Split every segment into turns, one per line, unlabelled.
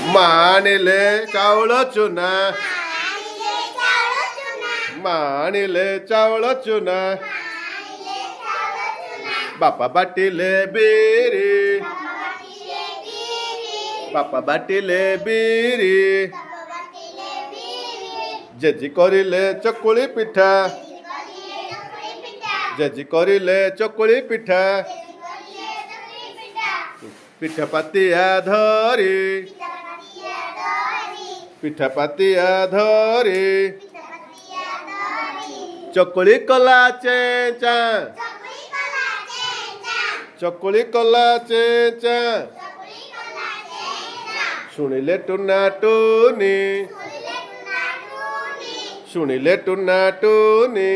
ମାଣିଲେ ଚାଉଳ ଚୁନା ମାଣିଲେ ଚାଉଳ ଚୁନା ବାପା ବାଟିଲେ ବିରି ବାପା ବାଟିଲେ ବିରି ଜେଜି କରିଲେ ଚକୁଳି ପିଠା ଜେଜି କରିଲେ ଚକୁଳି ପିଠା ପିଠା ପାତିଆ ଧରି ପିଠା ପାତିଆ ଧରି ଚକୁଳି କଲା ଚେଞ୍ଚା ଚକୁଳି କଲା ଚେଞ୍ଚା ଶୁଣିଲେ ଟୁନା ଟୁନି ଶୁଣିଲେ ଟୁନା ଟୁନି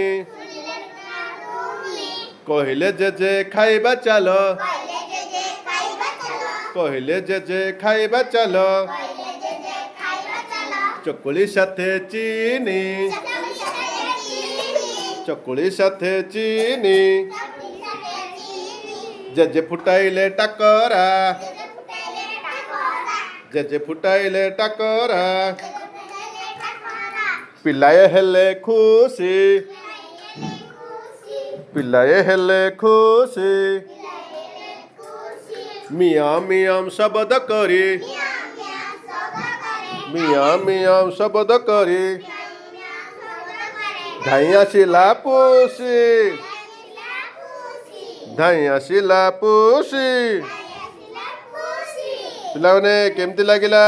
କହିଲେ ଜେଜେ ଖାଇବା ଚାଲ କହିଲେ ଜେଜେ ଖାଇବା ଚାଲ ଚକୁଳି ସାଥେ ଚିନି ଚକୁଳି ସାଥେ ଚିନି ଜେଜେ ଫୁଟାଇଲେ ଟାକରା ଜେଜେ ଫୁଟାଇଲେ ଟାକରା ପିଲାଏ ହେଲେ ଖୁସି ପିଲାଏ ହେଲେ ଖୁସି ମିଆଁ ମିଆଁ ଶବ୍ଦ କରି ମିଆଁ ମିଆଁ ଶବ୍ଦ କରି ଧାଇଁ ଆସିଲା ପୁଷି ଧାଇଁ ଆସିଲା ପୁଷି ପିଲାମାନେ କେମିତି ଲାଗିଲା?